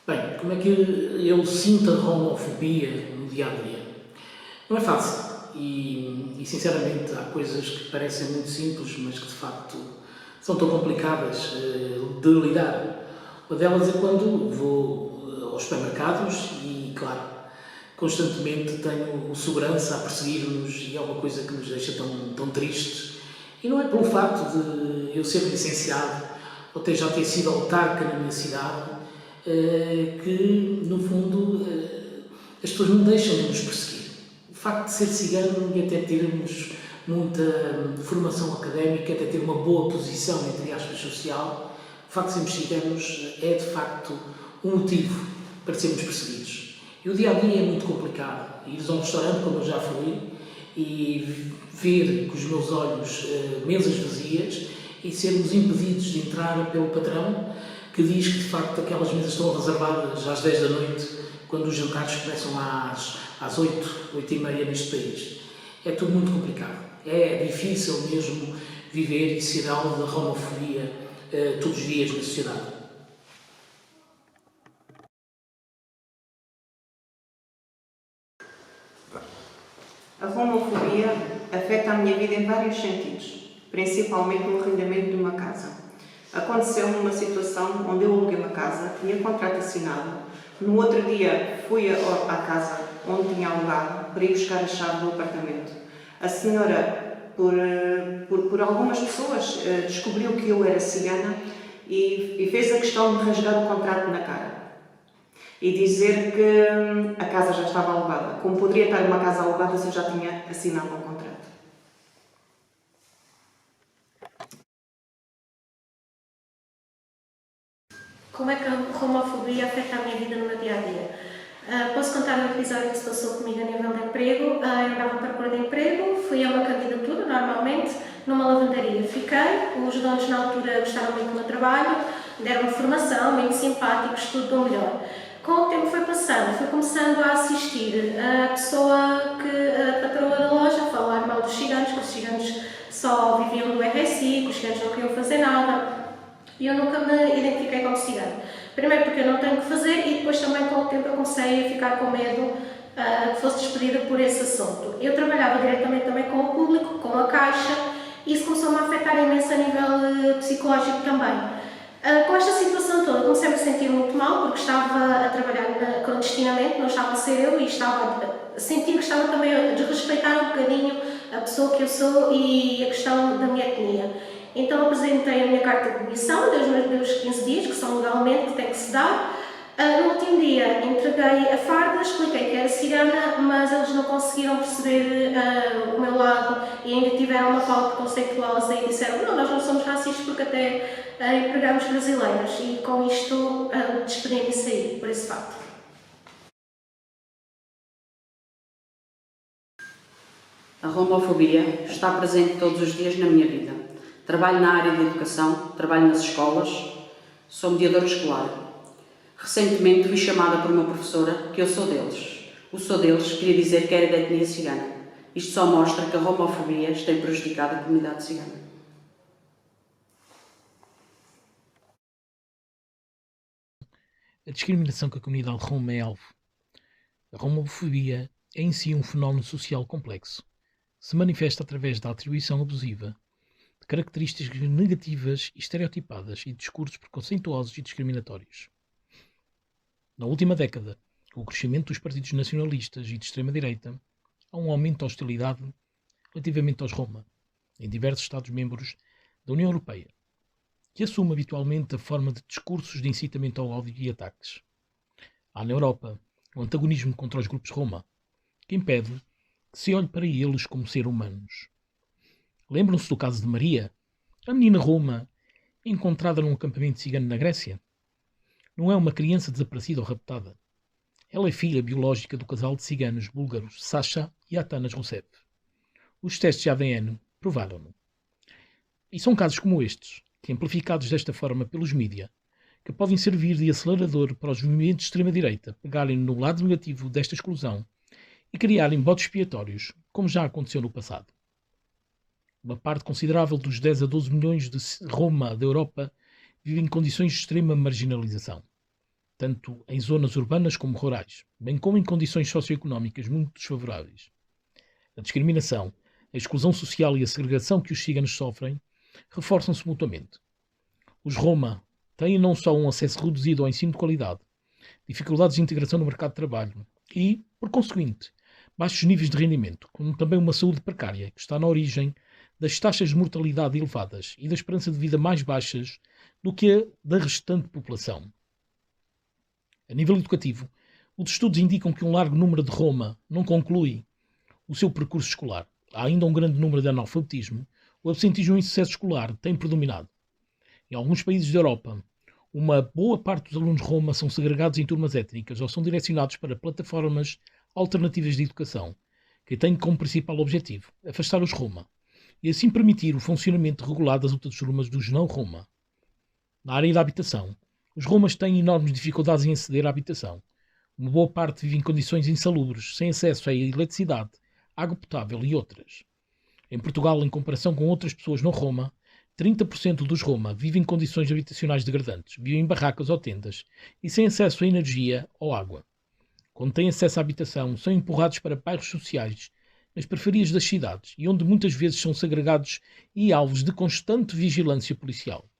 Bem, como é que eu sinto a homofobia no dia a dia? Não é fácil e sinceramente há coisas que parecem muito simples, mas que de facto são tão complicadas de lidar. Uma delas é quando vou aos supermercados e, claro, constantemente tenho o segurança a perseguir-nos e é uma coisa que nos deixa tão tristes. E não é pelo facto de eu ser licenciado ou já ter sido autarca na minha cidade que, no fundo, as pessoas não deixam de nos perseguir. O facto de ser cigano e até termos muita formação académica, até ter uma boa posição, entre aspas, social, o facto de sermos ciganos é, de facto, um motivo para sermos perseguidos. E o dia-a-dia é muito complicado. Ires a um restaurante, como eu já fui, e ver com os meus olhos mesas vazias e sermos impedidos de entrar pelo patrão, que diz que, de facto, aquelas mesas estão reservadas às 10 da noite, quando os jantares começam às 8, 8 e meia neste país. É tudo muito complicado. É difícil mesmo viver e ser alvo da homofobia todos os dias na sociedade. A homofobia afeta a minha vida em vários sentidos, principalmente no arrendamento de uma casa. Aconteceu numa situação onde eu aluguei uma casa, tinha contrato assinado. No outro dia fui à casa onde tinha alugado para ir buscar a chave do apartamento. A senhora, por algumas pessoas, descobriu que eu era cigana e fez a questão de rasgar o contrato na cara e dizer que a casa já estava alugada. Como poderia estar uma casa alugada se eu já tinha assinado um contrato? Como é que a homofobia afeta a minha vida no meu dia-a-dia? Posso contar um episódio que se passou comigo a nível de emprego. Eu andava à procura de emprego, fui a uma candidatura, normalmente, numa lavandaria. Fiquei, os donos na altura gostaram muito do meu trabalho, deram-me formação, muito simpáticos, tudo do melhor. Com o tempo foi passando, fui começando a assistir a a patroa da loja, a falar mal dos ciganos, que os ciganos só viviam do RSI, que os ciganos não queriam fazer nada. E eu nunca me identifiquei como cigana. Primeiro porque eu não tenho o que fazer e depois também com o tempo eu comecei a ficar com medo que fosse despedida por esse assunto. Eu trabalhava diretamente também com o público, com a caixa, e isso começou-me a afetar imenso a nível psicológico também. Com esta situação toda comecei-me a sentir muito mal porque estava a trabalhar clandestinamente, não estava a ser eu e estava a sentir que estava também a desrespeitar um bocadinho a pessoa que eu sou e a questão da minha etnia. Então apresentei a minha carta de demissão, dei os 15 dias, que são legalmente, que tem que se dar. No último dia entreguei a farda, expliquei que era cigana, mas eles não conseguiram perceber o meu lado e ainda tiveram uma fala preconceituosa e disseram: não, nós não somos racistas porque até empregamos brasileiros, e com isto despedi-me e saí por esse facto. A homofobia está presente todos os dias na minha vida. Trabalho na área de educação, trabalho nas escolas, sou mediadora escolar. Recentemente fui chamada por uma professora que eu sou deles. O sou deles queria dizer que era da etnia cigana. Isto só mostra que a homofobia tem prejudicado a comunidade cigana. A discriminação que a comunidade roma é alvo. A homofobia é em si um fenómeno social complexo. Se manifesta através da atribuição abusiva de características negativas e estereotipadas e discursos preconceituosos e discriminatórios. Na última década, com o crescimento dos partidos nacionalistas e de extrema-direita, há um aumento da hostilidade relativamente aos Roma, em diversos Estados-membros da União Europeia, que assume habitualmente a forma de discursos de incitamento ao ódio e ataques. Há na Europa o antagonismo contra os grupos Roma, que impede que se olhe para eles como seres humanos. Lembram-se do caso de Maria, a menina Roma, encontrada num acampamento cigano na Grécia? Não é uma criança desaparecida ou raptada. Ela é filha biológica do casal de ciganos búlgaros Sasha e Atanas Rusev. Os testes de ADN provaram-no. E são casos como estes, que amplificados desta forma pelos mídia, que podem servir de acelerador para os movimentos de extrema-direita pegarem no lado negativo desta exclusão e criarem bodes expiatórios, como já aconteceu no passado. Uma parte considerável dos 10 a 12 milhões de Roma da Europa vive em condições de extrema marginalização. tanto em zonas urbanas como rurais, bem como em condições socioeconómicas muito desfavoráveis. A discriminação, a exclusão social e a segregação que os ciganos sofrem reforçam-se mutuamente. Os Roma têm não só um acesso reduzido ao ensino de qualidade, dificuldades de integração no mercado de trabalho e, por conseguinte, baixos níveis de rendimento, como também uma saúde precária que está na origem das taxas de mortalidade elevadas e da esperança de vida mais baixas do que a da restante população. A nível educativo, os estudos indicam que um largo número de Roma não conclui o seu percurso escolar. Há ainda um grande número de analfabetismo. O absentismo e o insucesso escolar têm predominado. Em alguns países da Europa, uma boa parte dos alunos Roma são segregados em turmas étnicas ou são direcionados para plataformas alternativas de educação, que têm como principal objetivo afastar os Roma e assim permitir o funcionamento regular das outras turmas dos não-Roma. Na área da habitação, os Romas têm enormes dificuldades em aceder à habitação. Uma boa parte vive em condições insalubres, sem acesso à eletricidade, água potável e outras. Em Portugal, em comparação com outras pessoas não Roma, 30% dos Roma vivem em condições habitacionais degradantes, vivem em barracas ou tendas e sem acesso à energia ou água. Quando têm acesso à habitação, são empurrados para bairros sociais nas periferias das cidades e onde muitas vezes são segregados e alvos de constante vigilância policial.